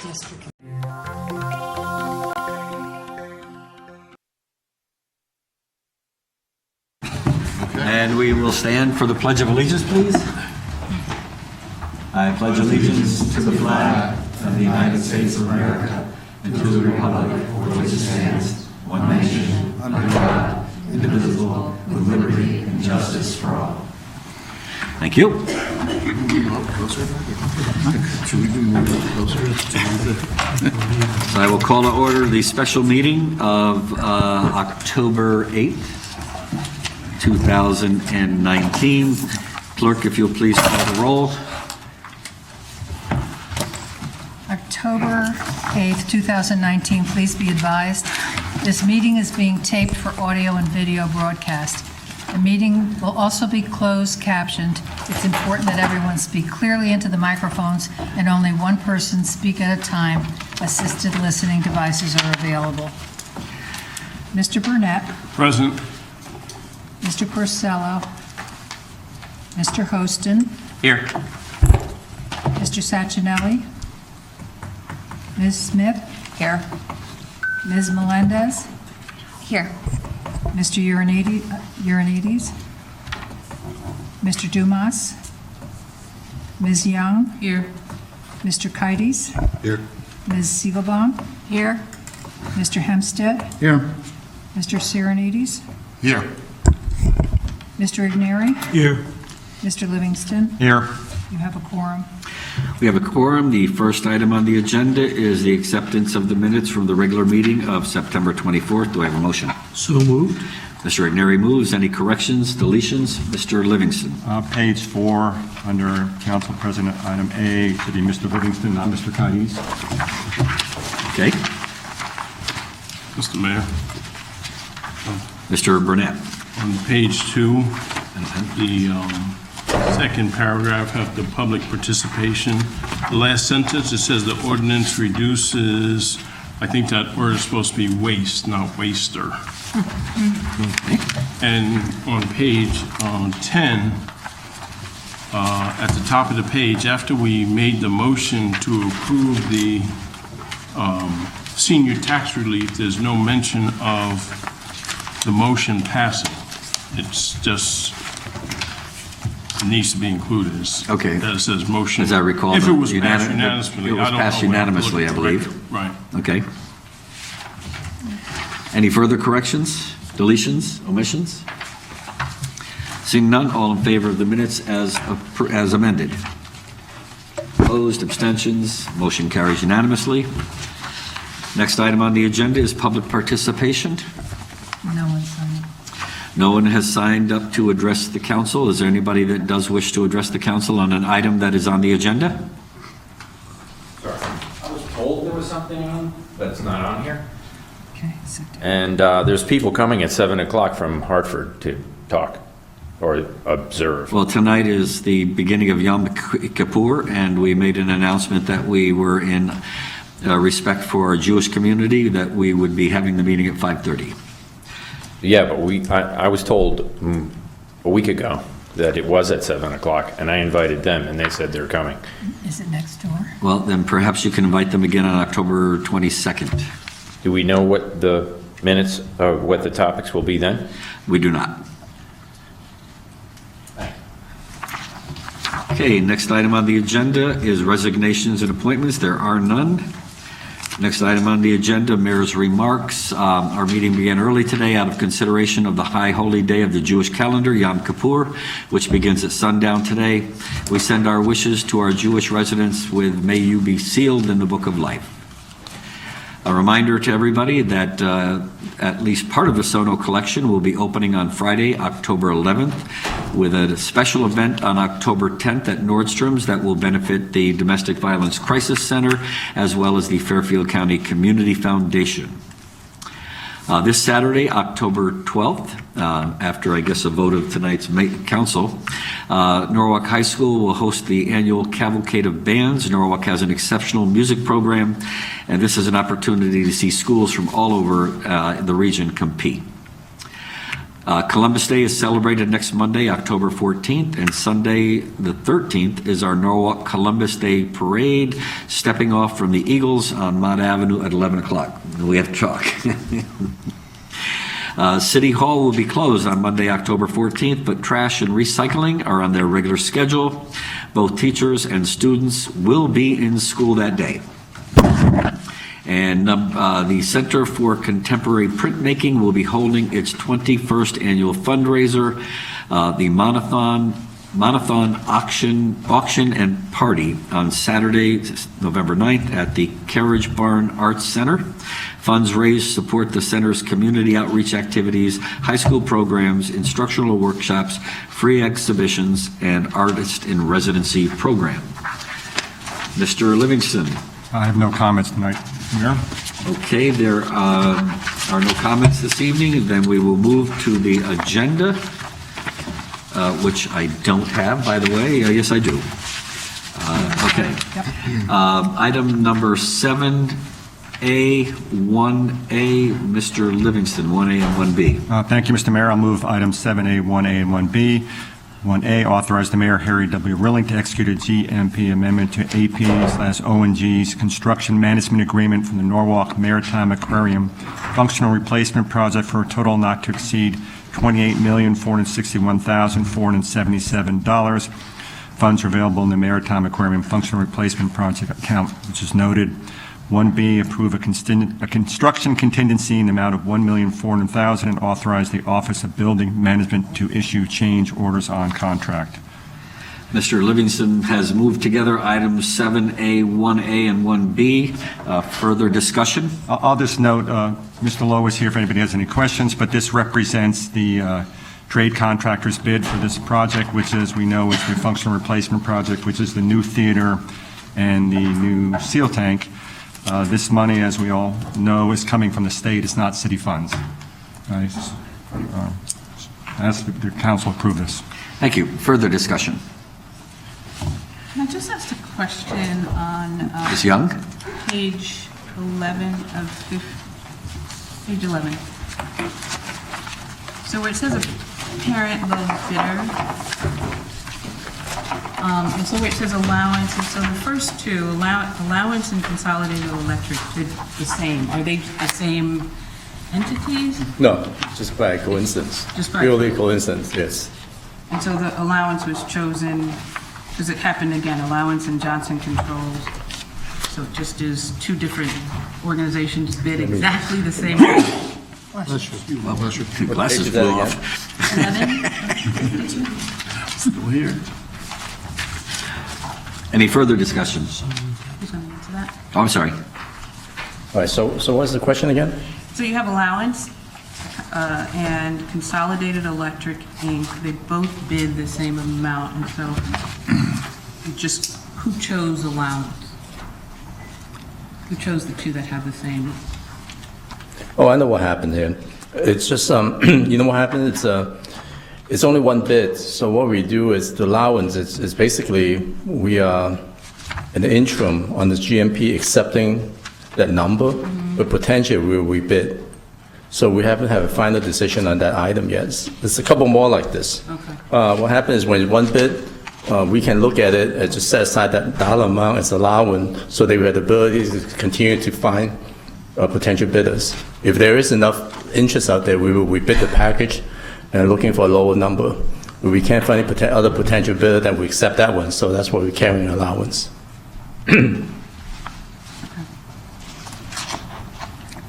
district. And we will stand for the Pledge of Allegiance, please. I pledge allegiance to the flag of the United States of America and to the republic for which it stands, one nation, under God, indivisible, with liberty and justice for all. Thank you. So I will call to order the special meeting of October 8th. 2019. Clerk, if you'll please call the roll. October 8th, 2019, please be advised, this meeting is being taped for audio and video broadcast. The meeting will also be closed captioned. It's important that everyone speak clearly into the microphones and only one person speak at a time. Assisted listening devices are available. Mr. Burnett. Present. Mr. Porcello. Mr. Hostin. Here. Mr. Sacchinelli. Ms. Smith. Here. Ms. Melendez. Here. Mr. Uranides. Mr. Dumas. Ms. Young. Here. Mr. Kites. Here. Ms. Siegelbaum. Here. Mr. Hempstead. Here. Mr. Sirenides. Here. Mr. Igneri. Here. Mr. Livingston. Here. You have a quorum. We have a quorum. The first item on the agenda is the acceptance of the minutes from the regular meeting of September 24th. Do I have a motion? So moved. Mr. Igneri moves. Any corrections, deletions? Mr. Livingston. Page 4, under Council President, item A, should be Mr. Livingston, not Mr. Kites. Okay. Mr. Mayor, Mr. Burnett. on page 2, the second paragraph have the public participation. The last sentence, it says the ordinance reduces, I think that word is supposed to be waste, not waster. And on page 10, at the top of the page, after we made the motion to approve the senior tax relief, there's no mention of the motion passing. It's just, it needs to be included. Okay. That it says motion. As I recall, If it was passed unanimously, unanimously. it was I don't passed know when I unanimously, looked I at the believe. record. Right. Okay. Any further corrections, deletions, omissions? Seeing none, all in favor of the minutes as amended? Opposed, abstentions, motion carries unanimously. Next item on the agenda is public participation. No one signed. No one has signed up to address the council. Is there anybody that does wish to address the council on an item that is on the agenda? Sorry. I was told there was something on, but it's not on here. Okay, sit down. And there's people coming at 7 o'clock from Hartford to talk or observe. Well, tonight is the beginning of Yom Kippur, and we made an announcement that we were in respect for our Jewish community, that we would be having the meeting at 5:30. Yeah, but I was told a week ago that it was at 7 o'clock, and I invited them, and they said they're coming. Is it next door? Well, then perhaps you can invite them again on October 22nd. Do we know what the minutes, what the topics will be then? We do not. Okay, next item on the agenda is resignations and appointments. There are none. Next item on the agenda, Mayor's remarks. Our meeting began early today out of consideration of the high holy day of the Jewish calendar, Yom Kippur, which begins at sundown today. We send our wishes to our Jewish residents with may you be sealed in the book of life. A reminder to everybody that at least part of the Sono collection will be opening on Friday, October 11th, with a special event on October 10th at Nordstrom's that will benefit the Domestic Violence Crisis Center as well as the Fairfield County Community Foundation. This Saturday, October 12th, after, I guess, a vote of tonight's council, Norwalk High School will host the annual Cavalcade of Bands. Norwalk has an exceptional music program, and this is an opportunity to see schools from all over the region compete. Columbus Day is celebrated next Monday, October 14th, and Sunday, the 13th, is our Norwalk Columbus Day Parade, stepping off from the Eagles on Mott Avenue at 11 o'clock. We have chalk. City Hall will be closed on Monday, October 14th, but trash and recycling are on their regular schedule. Both teachers and students will be in school that day. And the Center for Contemporary Printmaking will be holding its 21st annual fundraiser, the Monathon Auction and Party on Saturday, November 9th at the Carriage Barn Arts Center. Funds raised support the center's community outreach activities, high school programs, instructional workshops, free exhibitions, and artist in residency program. Mr. Livingston. I have no comments tonight, Mayor. Okay, there are no comments this evening, then we will move to the agenda, which I don't have, by the way. Yes, I do. Okay. Item number 7A, 1A, Mr. Livingston, 1A and 1B. Thank you, Mr. Mayor. I'll move items 7A, 1A, and 1B. 1A, authorize the Mayor, Harry W. Rilling, to execute a GMP amendment to AP/ONG's construction management agreement for the Norwalk Maritime Aquarium functional replacement project for a total not to exceed $28,461,477. Funds are available in the Maritime Aquarium functional replacement project account, which is noted. 1B, approve a construction contingency in the amount of $1,400,000 and authorize the Office of Building Management to issue change orders on contract. Mr. Livingston has moved together items 7A, 1A, and 1B. Further discussion? I'll just note, Mr. Lowe is here if anybody has any questions, but this represents the trade contractor's bid for this project, which, as we know, is the functional replacement project, which is the new theater and the new seal tank. This money, as we all know, is coming from the state. It's not city funds. I ask that the council approve this. Thank you. Further discussion? Can I just ask a question on Ms. Young? page 11 of page 11? So where it says a parent low bidder, and so where it says allowance, and so the first two, allowance and consolidated electric, did the same. Are they the same entities? No, just by coincidence. Just by- Purely coincidence, yes. And so the allowance was chosen, because it happened again, allowance and Johnson Controls. So it just is two different organizations bid exactly the same. Your glasses Page that flew again. off. 11? Any further discussions? Who's going to answer that? Oh, I'm sorry. All right, so what's the question again? So you have allowance and Consolidated Electric, Inc., they both bid the same amount, and so just, who chose allowance? Who chose the two that have the same? Oh, I know what happened here. It's just, you know what happened? It's only one bid. So what we do is the allowance is basically we are in the interim on the GMP accepting that number, but potentially we bid. So we haven't had a final decision on that item yet. There's a couple more like this. Okay. What happens is when one bid, we can look at it and just set aside that dollar amount as allowance so that we have the ability to continue to find potential bidders. If there is enough interest out there, we bid the package and looking for a lower number. If we can't find any other potential bidder, then we accept that one. So that's why we're carrying allowance.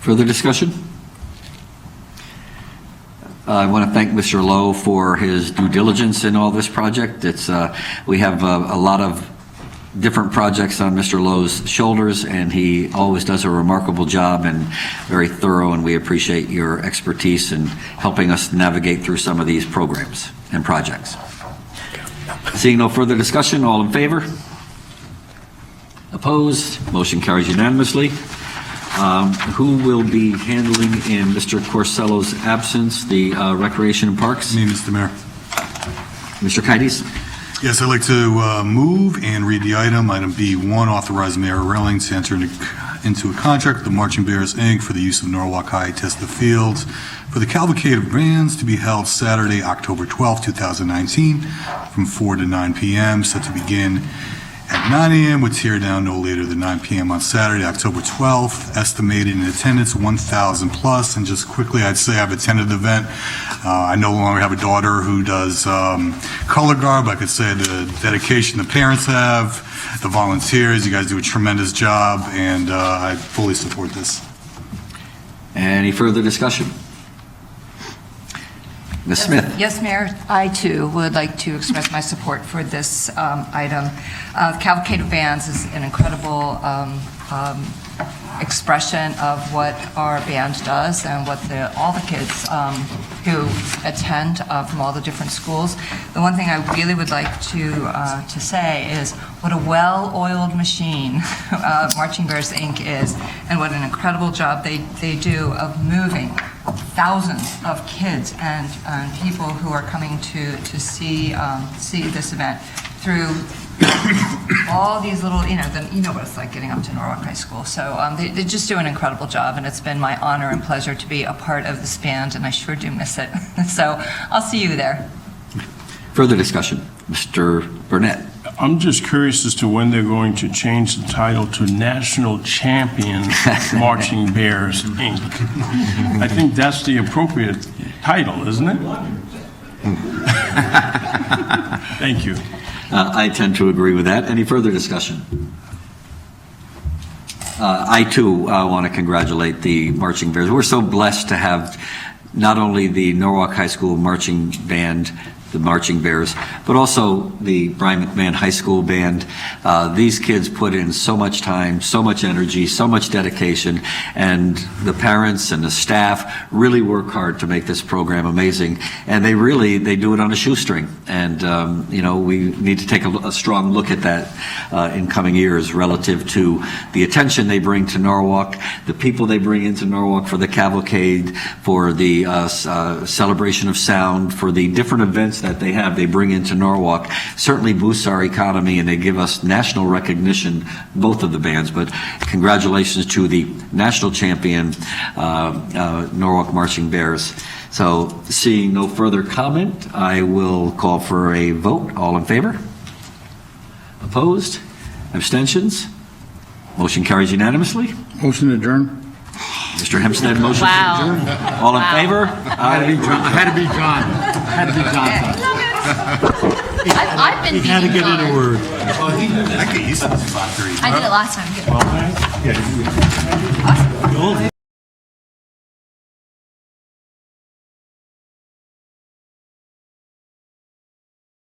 Further discussion? I want to thank Mr. Lowe for his due diligence in all this project. We have a lot of different projects on Mr. Lowe's shoulders, and he always does a remarkable job and very thorough, and we appreciate your expertise in helping us navigate through some of these programs and projects. Seeing no further discussion, all in favor? Opposed? Motion carries unanimously. Who will be handling, in Mr. Corsello's absence, the Recreation and Parks? Me, Mr. Mayor. Mr. Kites? Yes, I'd like to move and read the item. Item B1, authorize Mayor Relling to enter into a contract with the Marching Bears, Inc. for the use of Norwalk High Testa Fields for the cavalcade of bands to be held Saturday, October 12, 2019, from 4 to 9 p.m., set to begin at 9 a.m. with tear down no later than 9 p.m. on Saturday, October 12th. Estimated in attendance 1,000 plus. And just quickly, I'd say I've attended the event. I no longer have a daughter who does color guard, but I could say the dedication the parents have, the volunteers, you guys do a tremendous job, and I fully support this. Any further discussion? Ms. Smith? Yes, Mayor, I too would like to express my support for this item. Cavalcade of Bands is an incredible expression of what our band does and what all the kids who attend from all the different schools. The one thing I really would like to say is what a well-oiled machine Marching Bears Inc. is, and what an incredible job they do of moving thousands of kids and people who are coming to see this event through all these little, you know what it's like getting up to Norwalk High School. So they just do an incredible job, and it's been my honor and pleasure to be a part of this band, and I sure do miss it. So I'll see you there. Further discussion? Mr. Burnett? I'm just curious as to when they're going to change the title to National Champion Marching Bears, Inc. I think that's the appropriate title, isn't it? Thank you. I tend to agree with that. Any further discussion? I too want to congratulate the Marching Bears. We're so blessed to have not only the Norwalk High School Marching Band, the Marching Bears, but also the Brian McMahon High School Band. These kids put in so much time, so much energy, so much dedication, and the parents and the staff really work hard to make this program amazing. And they do it on a shoestring. And, we need to take a strong look at that in coming years relative to the attention they bring to Norwalk, the people they bring into Norwalk for the cavalcade, for the celebration of sound, for the different events that they bring into Norwalk, certainly boosts our economy, and they give us national recognition, both of the bands. But congratulations to the national champion Norwalk Marching Bears. So seeing no further comment, I will call for a vote. All in favor? Opposed? Abstentions? Motion carries unanimously. Motion to adjourn. Mr. Hempstead, motion to adjourn. All in favor? Had to be John. I've been Had to get in a word. I get used to this about 3. I did it last time.